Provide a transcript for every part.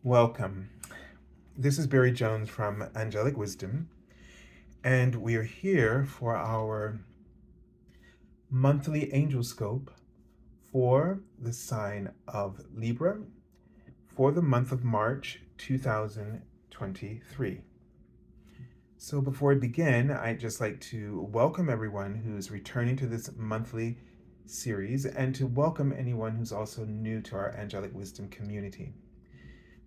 Welcome. This is Barry Jones from Angelic Wisdom, and we are here for our monthly Angelscope for the sign of Libra for the month of March 2023. So before I begin, I'd just like to welcome everyone who's returning to this monthly series and to welcome anyone who's also new to our Angelic Wisdom community.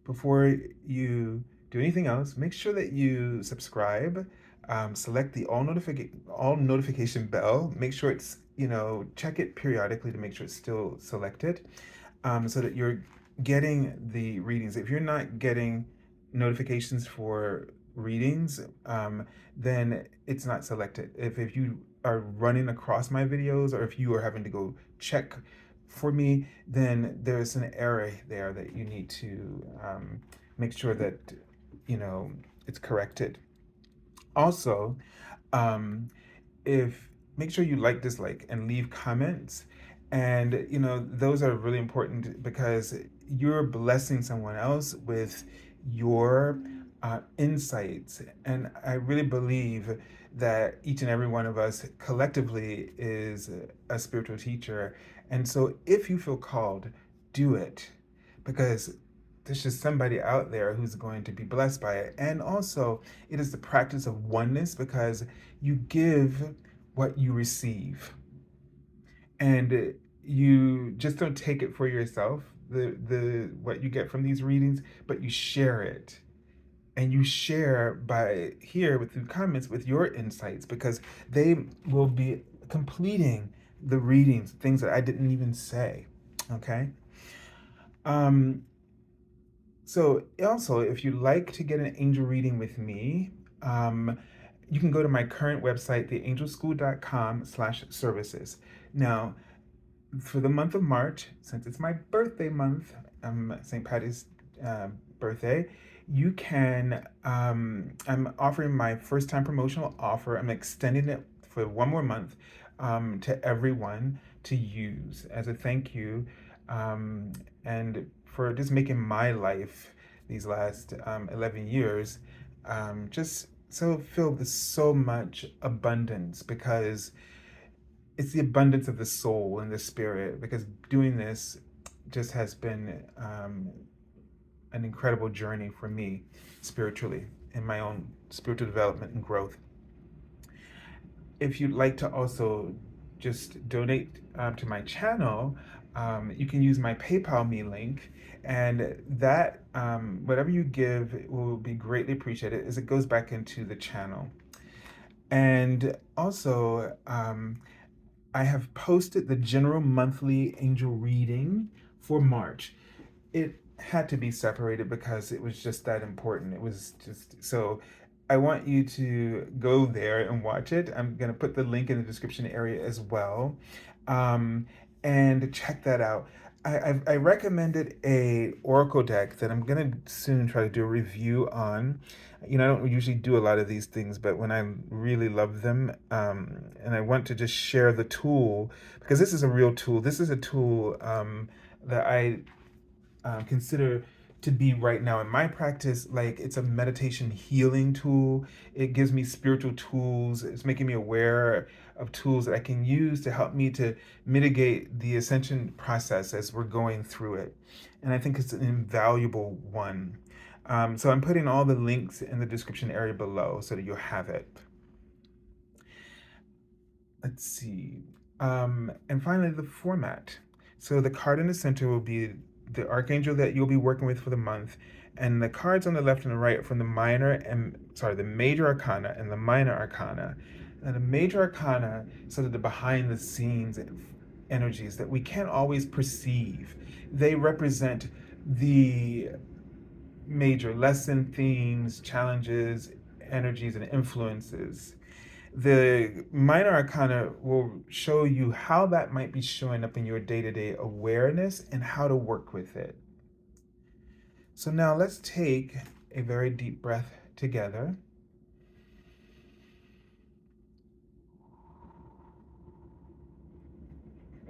Before you do anything else, make sure that you subscribe, select the all notification bell. Make sure it's, check it periodically to make sure it's still selected, so that you're getting the readings. If you're not getting notifications for readings, then it's not selected. If you are running across my videos, or if you are having to go check for me, then there's an error there that you need to make sure that it's corrected. Also, um, if make sure you like, dislike, and leave comments. And those are really important because you're blessing someone else with your insights. And I really believe that each and every one of us collectively is a spiritual teacher. And so if you feel called, do it, because there's just somebody out there who's going to be blessed by it. And also, it is the practice of oneness, because you give what you receive, and you just don't take it for yourself, the what you get from these readings, but you share it. And you share by here with through comments with your insights, because they will be completing the readings, things that I didn't even say. Okay. um So also, if you'd like to get an angel reading with me, you can go to my current website, theangelschool.com/services. Now, for the month of March, since it's my birthday month, St. Patty's birthday, you can, I'm offering my first time promotional offer. I'm extending it for one more month, to everyone to use as a thank you, and for just making my life these last 11 years just so filled with so much abundance, because it's the abundance of the soul and the spirit, because doing this just has been an incredible journey for me spiritually, in my own spiritual development and growth. If you'd like to also just donate to my channel, you can use my PayPal me link, and that whatever you give will be greatly appreciated, as it goes back into the channel. And also, I have posted the general monthly angel reading for March. It had to be separated because it was just that important. It was just so. I want you to go there and watch it. I'm going to put the link in the description area as well. Um, and check that out. I recommended a oracle deck that I'm going to soon try to do a review on. I don't usually do a lot of these things, but when I really love them, and I want to just share the tool, because this is a real tool. This is a tool that I consider to be right now in my practice, like it's a meditation healing tool. It gives me spiritual tools. It's making me aware of tools that I can use to help me to mitigate the ascension process as we're going through it. And I think it's an invaluable one. So I'm putting all the links in the description area below so that you'll have it. Let's see. And finally, the format. So the card in the center will be the archangel that you'll be working with for the month, and the cards on the left and the right from the Major Arcana and the Minor Arcana. And the Major Arcana, sort of the behind the scenes energies that we can't always perceive. They represent the major lesson themes, challenges, energies, and influences. The Minor Arcana will show you how that might be showing up in your day-to-day awareness and how to work with it. So now let's take a very deep breath together.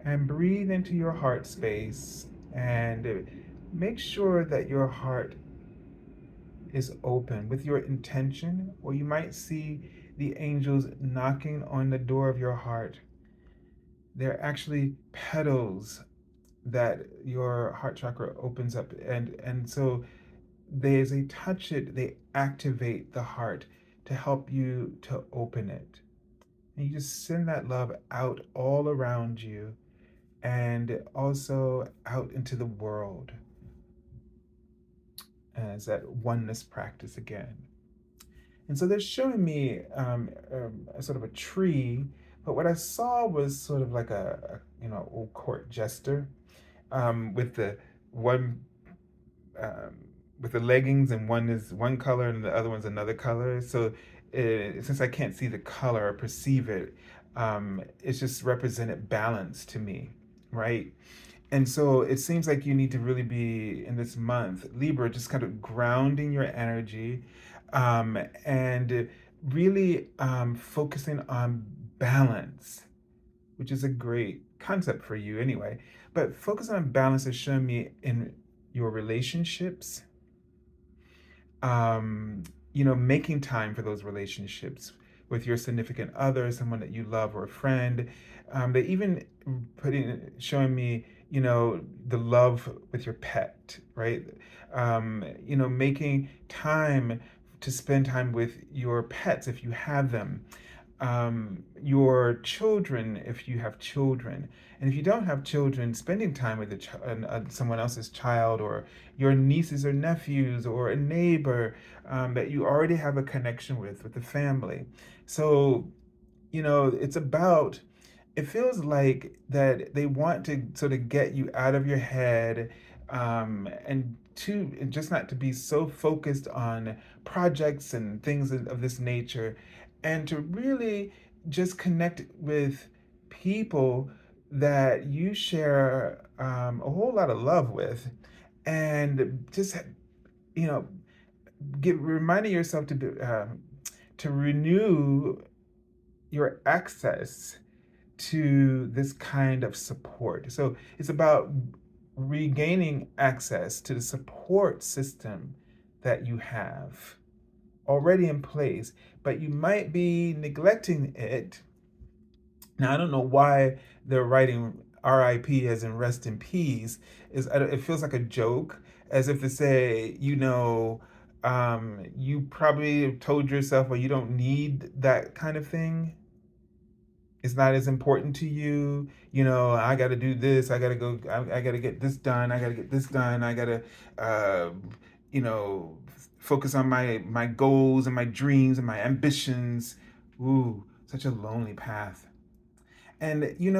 And breathe into your heart space, and make sure that your heart is open with your intention, or you might see the angels knocking on the door of your heart. They're actually petals that your heart chakra opens up, and so as they touch it, they activate the heart to help you to open it. And you just send that love out all around you and also out into the world as that oneness practice again. And so they're showing me a sort of a tree, but what I saw was sort of like old court jester, with the one um, with the leggings, and one is one color and the other one's another color. So since I can't see the color or perceive it, it's just represented balance to me, right? And so it seems like you need to really be in this month, Libra, just kind of grounding your energy, and really focusing on balance, which is a great concept for you anyway. But focusing on balance is showing me in your relationships, um, making time for those relationships with your significant other, someone that you love, or a friend. They even showing me, the love with your pet, right? Making time to spend time with your pets if you have them, your children if you have children, and if you don't have children, spending time with someone else's child, or your nieces or nephews, or a neighbor that you already have a connection with the family. So it's about, it feels like that they want to sort of get you out of your head, and just not to be so focused on projects and things of this nature, and to really just connect with people that you share a whole lot of love with, and just you know reminding yourself to renew your access to this kind of support. So it's about regaining access to the support system that you have already in place, but you might be neglecting it. Now, I don't know why they're writing RIP as in rest in peace. It feels like a joke, as if to say, you probably have told yourself, well, you don't need that kind of thing. It's not as important to you. I got to do this. I got to go. I got to get this done. I got to get this done. I got to, uh, you know, focus on my goals and my dreams and my ambitions. Ooh, such a lonely path. And you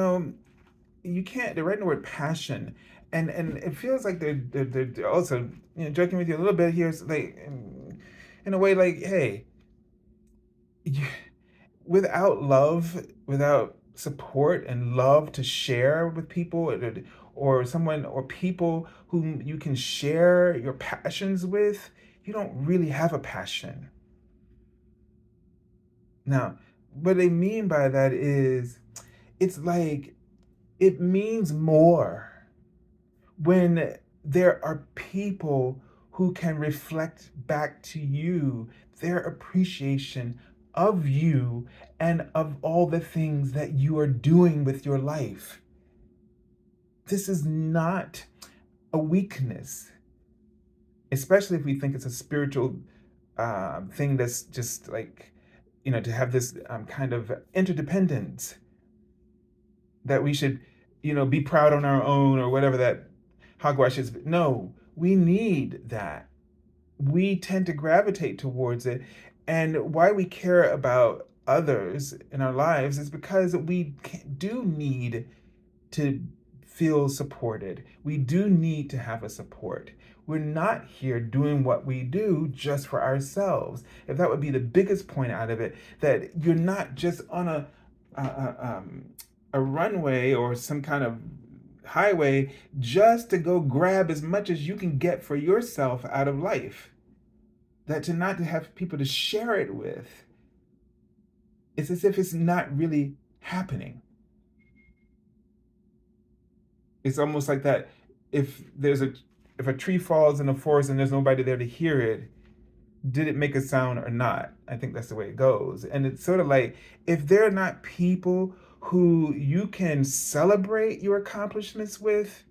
can't. They're writing the word passion, and it feels like they're also joking with you a little bit here. It's like in a way, like, hey, you, without love, without support and love to share with people, or someone or people whom you can share your passions with, you don't really have a passion. Now, what they mean by that is, it's like it means more when there are people who can reflect back to you their appreciation of you and of all the things that you are doing with your life. This is not a weakness, especially if we think it's a spiritual thing that's just like, to have this kind of interdependence that we should, be proud on our own, or whatever that hogwash is. No, we need that. We tend to gravitate towards it. And why we care about others in our lives is because we do need to feel supported. We do need to have a support. We're not here doing what we do just for ourselves. If that would be the biggest point out of it, that you're not just on a runway or some kind of highway just to go grab as much as you can get for yourself out of life. That to not to have people to share it with, it's as if it's not really happening. It's almost like that, if a tree falls in a forest and there's nobody there to hear it, did it make a sound or not? I think that's the way it goes. And it's sort of like, if they're not people who you can celebrate your accomplishments with,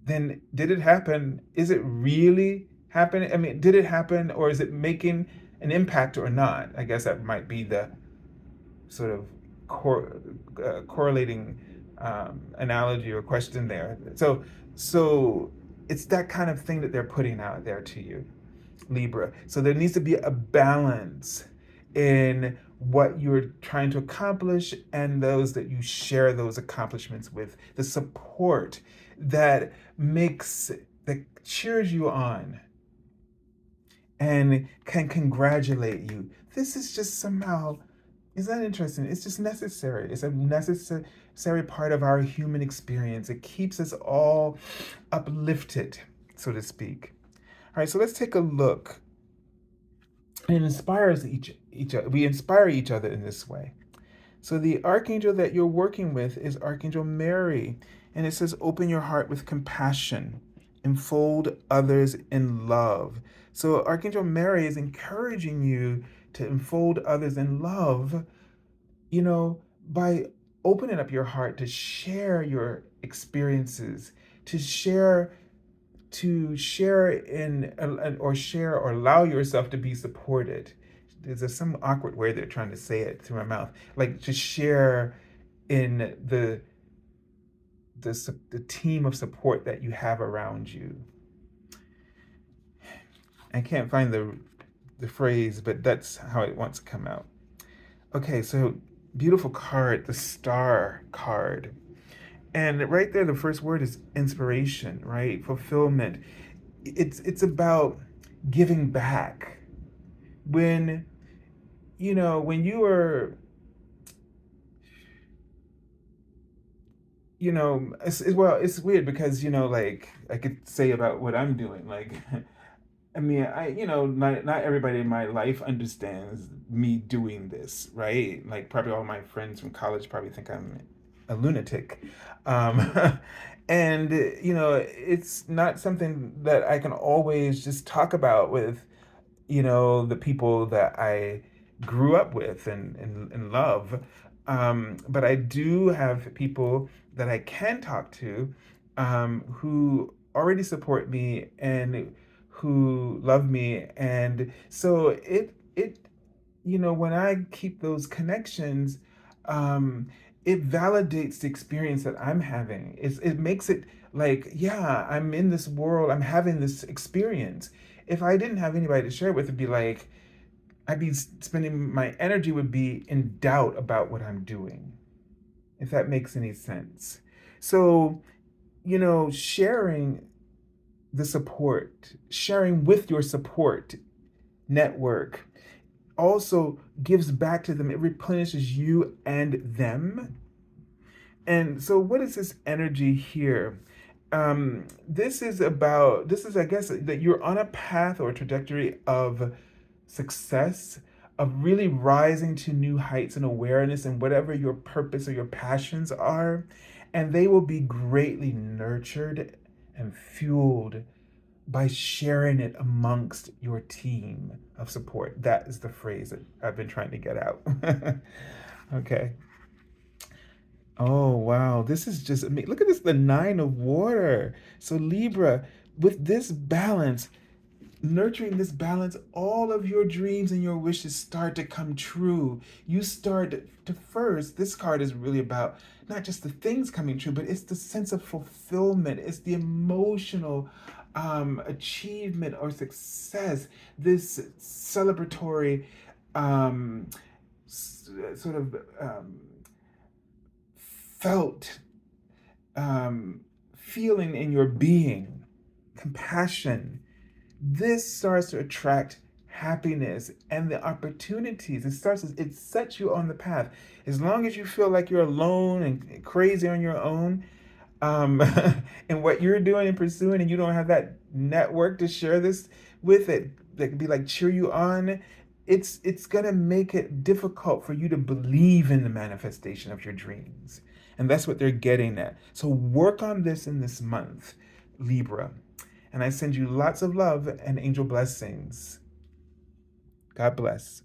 then did it happen? Is it really happening? I mean, did it happen, or is it making an impact or not? I guess that might be the sort of correlating analogy or question there. So it's that kind of thing that they're putting out there to you, Libra. So there needs to be a balance in what you're trying to accomplish and those that you share those accomplishments with. The support that cheers you on and can congratulate you. This is just somehow, isn't that interesting? It's just necessary. It's a necessary part of our human experience. It keeps us all uplifted, so to speak. All right, so let's take a look. It inspires each other. We inspire each other in this way. So the archangel that you're working with is Archangel Mary, and it says, "Open your heart with compassion, enfold others in love." So Archangel Mary is encouraging you to enfold others in love, by opening up your heart to share your experiences, to share in or share or allow yourself to be supported. There's some awkward way they're trying to say it through my mouth, like to share in the team of support that you have around you. I can't find the phrase, but that's how it wants to come out. Okay, so beautiful card, the Star card. And right there, the first word is inspiration, right? Fulfillment. It's about giving back. When when you are, it's weird because like I could say about what I'm doing, like I mean, not everybody in my life understands me doing this, right? Like, probably all my friends from college probably think I'm a lunatic. Um, and, it's not something that I can always just talk about with, the people that I grew up with and love. But I do have people that I can talk to, who already support me and who love me. And so when I keep those connections, it validates the experience that I'm having. It makes it like, yeah, I'm in this world, I'm having this experience. If I didn't have anybody to share it with, it'd be like, I'd be spending my energy would be in doubt about what I'm doing, if that makes any sense. So, sharing the support, sharing with your support network also gives back to them. It replenishes you and them. And so, what is this energy here? This is, I guess, that you're on a path or a trajectory of success, of really rising to new heights and awareness and whatever your purpose or your passions are. And they will be greatly nurtured and fueled by sharing it amongst your team of support. That is the phrase that I've been trying to get out. Okay. Oh, wow. This is just amazing. Look at this, the Nine of Water. So, Libra, with this balance, nurturing this balance, all of your dreams and your wishes start to come true. You start to first, this card is really about not just the things coming true, but it's the sense of fulfillment. It's the emotional achievement or success, this celebratory sort of felt feeling in your being, compassion. This starts to attract happiness and the opportunities. It sets you on the path. As long as you feel like you're alone and crazy on your own, and what you're doing and pursuing, and you don't have that network to share this with, it that can be like cheer you on, it's gonna make it difficult for you to believe in the manifestation of your dreams. And that's what they're getting at. So work on this in this month, Libra. And I send you lots of love and angel blessings. God bless.